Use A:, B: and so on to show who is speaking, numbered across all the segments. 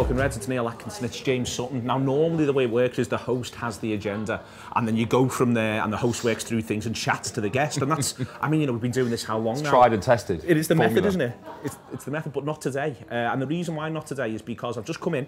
A: Talking Reds, it's Neil Atkinson, it's James Sutton. Now, normally the way it works is the host has the agenda, and then you go from there, and the host works through things and chats to the guest, and that's, I mean, you know, we've been doing this how long now?
B: It's tried and tested.
A: It is the method, isn't it? It's the method, but not today. And the reason why not today is because I've just come in,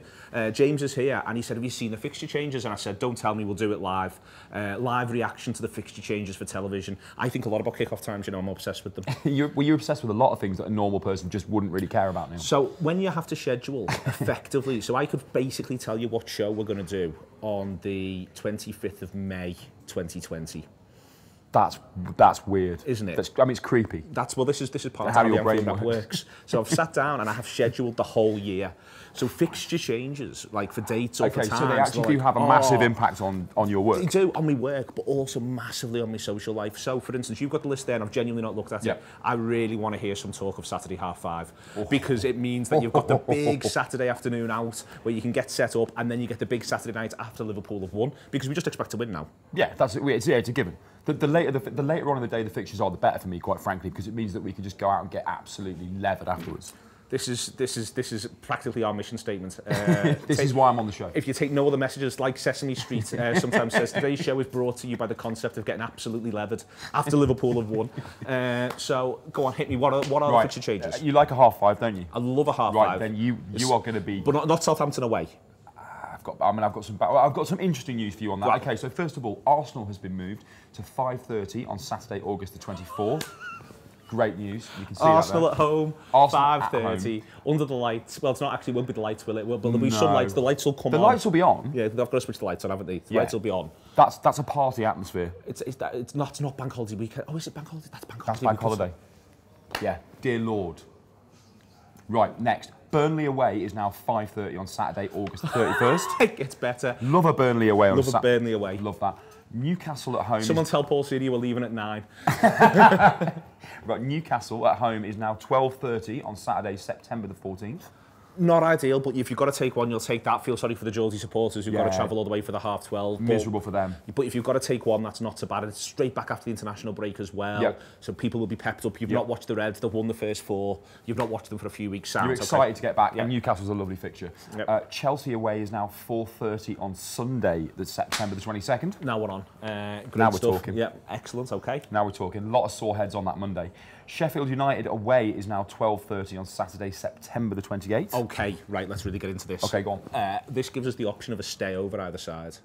A: James is here, and he said, have you seen the fixture changes? And I said, don't tell me, we'll do it live. Live reaction to the fixture changes for television. I think a lot about kick-off times, you know, I'm obsessed with them.
B: You're obsessed with a lot of things that a normal person just wouldn't really care about now.
A: So when you have to schedule effectively, so I could basically tell you what show we're going to do on the 25th of May 2020.
B: That's weird,
A: isn't it?
B: I mean, it's creepy.
A: Well, this is part of how your brain works. So I've sat down and I have scheduled the whole year. So fixture changes, like for dates or for times.
B: So they actually do have a massive impact on your work.
A: They do, on my work, but also massively on my social life. So, for instance, you've got the list there and I've genuinely not looked at it. I really want to hear some talk of Saturday 5:30 because it means that you've got the big Saturday afternoon out where you can get set up, and then you get the big Saturday night after Liverpool have won, because we just expect to win now.
B: Yeah, it's a given. The later on in the day the fixtures are, the better for me, quite frankly, because it means that we can just go out and get absolutely levered afterwards. This
A: is practically our mission statement.
B: This is why I'm on the show.
A: If you take no other messages, like Sesame Street sometimes says, today's show is brought to you by the concept of getting absolutely levered after Liverpool have won. So go on, hit me. What are the fixture changes?
B: You like a 5:30, don't you?
A: I love a 5:30.
B: Right, then you are going to be.
A: But not Southampton away.
B: I've got some interesting news for you on that. Right. Okay, so first of all, Arsenal has been moved to 5:30 on Saturday, August the 24th. Great news. You can see
A: Arsenal
B: that
A: at home, 5:30, under the lights. Well, it's not actually, won't be the lights, will it? But there'll be some lights. The lights will come on.
B: The lights will be on.
A: Yeah, they've got to switch the lights on, haven't they? The lights will be on.
B: That's a party atmosphere.
A: It's not bank holiday weekend. Oh, is it bank holiday? That's bank holiday.
B: That's bank holiday. Yeah, dear Lord. Right, next. Burnley away is now 5:30 on Saturday, August 31st.
A: It gets better.
B: Love a Burnley away on Saturday.
A: Love a Burnley away.
B: Love that. Newcastle at home.
A: Someone tell Paul City we're leaving at 9.
B: Right, Newcastle at home is now 12:30 on Saturday, September the 14th.
A: Not ideal, but if you've got to take one, you'll take that. Feel sorry for the Geordie supporters who've got to travel all the way for the 12:30.
B: Miserable for them.
A: But if you've got to take one, that's not so bad. It's straight back after the international break as well. So people will be pepped up. You've not watched the Reds. They've won the first 4. You've not watched them for a few weeks.
B: You're excited to get back. And Newcastle's a lovely fixture. Chelsea away is now 4:30 on Sunday, the September the 22nd.
A: Now we're on.
B: Now we're talking.
A: Yeah, excellent. Okay.
B: Now we're talking. A lot of sore heads on that Monday. Sheffield United away is now 12:30 on Saturday, September the 28th.
A: Okay, right, let's really get into this.
B: Okay, go on.
A: This gives us the option of a stay over either side.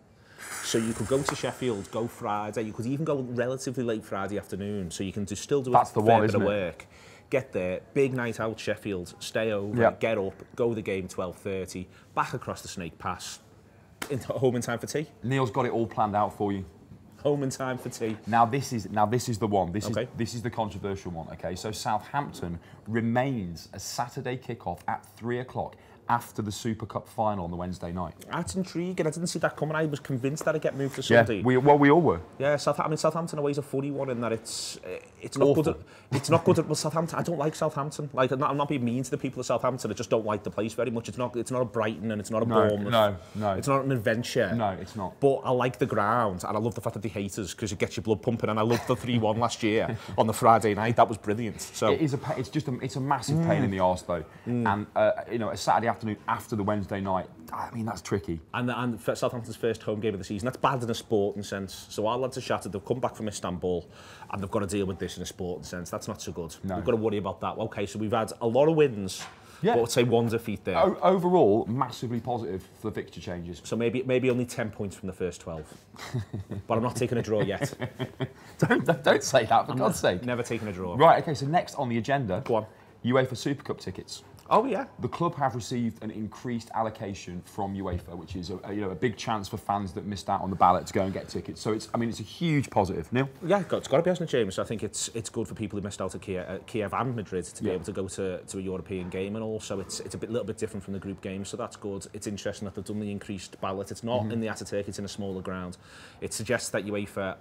A: So you could go to Sheffield, go Friday, you could even go relatively late Friday afternoon, so you can still do a fair bit of work. Get there, big night out Sheffield, stay over, get up, go the game 12:30, back across the Snake Pass, home in time for tea.
B: Neil's got it all planned out for you.
A: Home in time for tea.
B: Now this is the one. This is the controversial one. Okay, so Southampton remains a Saturday kickoff at 3 o'clock after the Super Cup final on the Wednesday night.
A: That's intriguing. I didn't see that coming. I was convinced that it'd get moved to Sunday.
B: Yeah, we all were.
A: Yeah, Southampton away's a funny one in that it's not good. It's not good. Well, Southampton. I don't like Southampton. Like I'm not being mean to the people of Southampton. I just don't like the place very much. It's not a Brighton and it's not a Bournemouth.
B: No.
A: It's not an adventure.
B: No, it's not.
A: But I like the ground and I love the fact that they hate us because it gets your blood pumping. And I loved the 3-1 last year on the Friday night. That was brilliant. So
B: it's a massive pain in the arse though. And you know, a Saturday afternoon after the Wednesday night, I mean, that's tricky. And
A: Southampton's first home game of the season, that's bad in a sporting sense. So our lads are shattered, they've come back from Istanbul and they've got to deal with this in a sporting sense. That's not so good. No. We've got to worry about that. Okay, so we've had a lot of wins, but I'd say one's a defeat there.
B: Overall, massively positive for the fixture changes.
A: So maybe only 10 points from the first 12. But I'm not taking a draw yet.
B: Don't say that, for God's sake.
A: Never taking a draw.
B: Right, okay, so next on the agenda,
A: go on.
B: UEFA Super Cup tickets.
A: Oh yeah.
B: The club have received an increased allocation from UEFA, which is a big chance for fans that missed out on the ballot to go and get tickets. So it's a huge positive. Neil?
A: Yeah, it's got to be, hasn't it, James? I think it's good for people who missed out at Kiev and Madrid to be able to go to a European game, and also it's a little bit different from the group game, so that's good. It's interesting that they've done the increased ballot. It's not in the Ataturk, it's in a smaller ground. It suggests that UEFA.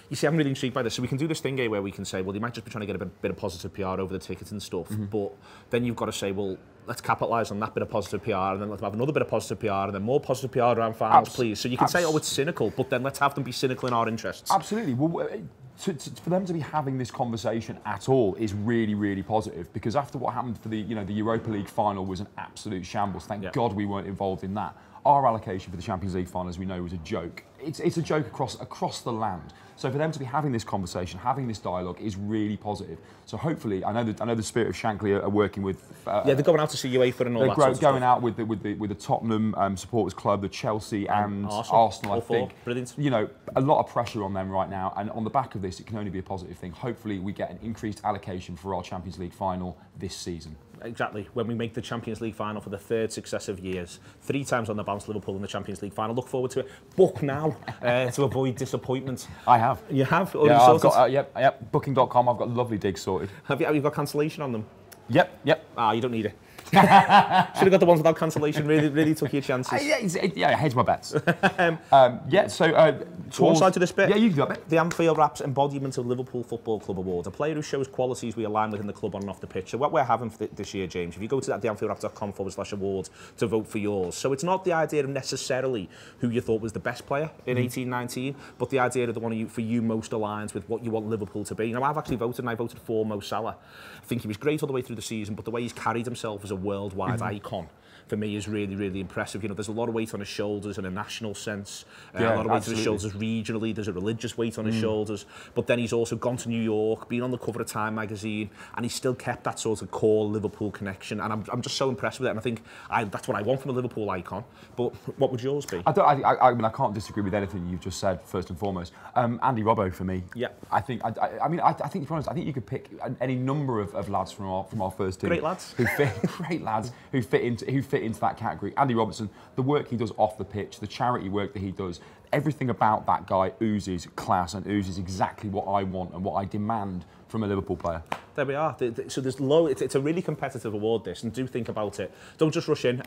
A: You see, I'm really intrigued by this. So we can do this thing here where we can say, well, they might just be trying to get a bit of positive PR over the tickets and stuff. But then you've got to say, well, let's capitalise on that bit of positive PR and then let's have another bit of positive PR and then more positive PR around finals, please. So you can say, oh, it's cynical, but then let's have them be cynical in our interests.
B: Absolutely. Well, for them to be having this conversation at all is really, really positive, because after what happened for the Europa League final was an absolute shambles. Thank God we weren't involved in that. Our allocation for the Champions League final, as we know, was a joke. It's a joke across the land. So for them to be having this conversation, having this dialogue, is really positive. So hopefully, I know the Spirit of Shankly are working with.
A: They're going out to see UEFA and all that. They're
B: going out with the Tottenham supporters club, the Chelsea and Arsenal. I think.
A: Brilliant.
B: You know, a lot of pressure on them right now, and on the back of this, it can only be a positive thing. Hopefully, we get an increased allocation for our Champions League final this season.
A: Exactly. When we make the Champions League final for the 3rd successive years, 3 times on the bounce, Liverpool in the Champions League final. Look forward to it. Book now to avoid disappointment.
B: I have.
A: You have?
B: Yeah, I've got, yep. Booking.com. I've got lovely digs sorted.
A: Have you got cancellation on them?
B: Yep.
A: Ah, you don't need it. Should have got the ones without cancellation. Really took your chances.
B: I hedge my bets.
A: One side to this bit.
B: Yeah, you got it.
A: The Anfield Rap's embodiment of Liverpool Football Club Award. A player who shows qualities we align with in the club on and off the pitch. So what we're having for this year, James, if you go to that theanfieldrap.com/awards to vote for yours. So it's not the idea of necessarily who you thought was the best player in 18-19, but the idea of the one for you most aligns with what you want Liverpool to be. Now, I've actually voted, and I voted for Mo Salah. I think he was great all the way through the season, but the way he's carried himself as a worldwide icon, for me, is really, really impressive. You know, there's a lot of weight on his shoulders in a national sense, a lot of weight on his shoulders regionally, there's a religious weight on his shoulders, but then he's also gone to New York, been on the cover of Time magazine, and he's still kept that sort of core Liverpool connection, and I'm just so impressed with it, and I think that's what I want from a Liverpool icon. But what would yours be?
B: I mean, I can't disagree with anything you've just said, first and foremost. Andy Robbo for me.
A: Yeah.
B: I think, to be honest, I think you could pick any number of lads from our first team.
A: Great lads.
B: Who fit into that category. Andy Robertson, the work he does off the pitch, the charity work that he does, everything about that guy oozes class and oozes exactly what I want and what I demand from a Liverpool player.
A: There we are. So there's it's a really competitive award, this, and do think about it. Don't just rush in.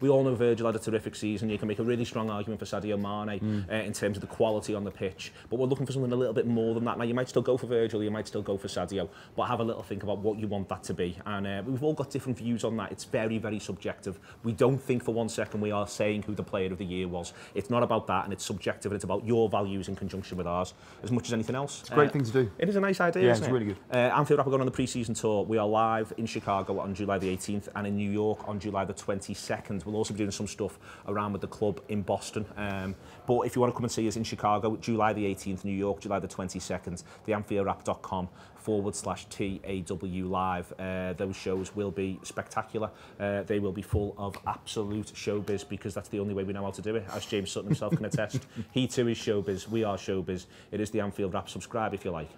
A: We all know Virgil had a terrific season. You can make a really strong argument for Sadio Mane in terms of the quality on the pitch, but we're looking for something a little bit more than that. Now, you might still go for Virgil, you might still go for Sadio, but have a little think about what you want that to be. And we've all got different views on that. It's very, very subjective. We don't think for one second we are saying who the player of the year was. It's not about that, and it's subjective, and it's about your values in conjunction with ours as much as anything else.
B: It's a great thing to do.
A: It is a nice idea, isn't it?
B: Yeah, it's really good.
A: Anfield Rap are going on the pre-season tour. We are live in Chicago on July the 18th and in New York on July the 22nd. We'll also be doing some stuff around with the club in Boston. But if you want to come and see us in Chicago, July the 18th, New York, July the 22nd, theanfieldrap.com/TAW live. Those shows will be spectacular. They will be full of absolute showbiz, because that's the only way we know how to do it, as James Sutton himself can attest. He too is showbiz. We are showbiz. It is the Anfield Rap. Subscribe if you like.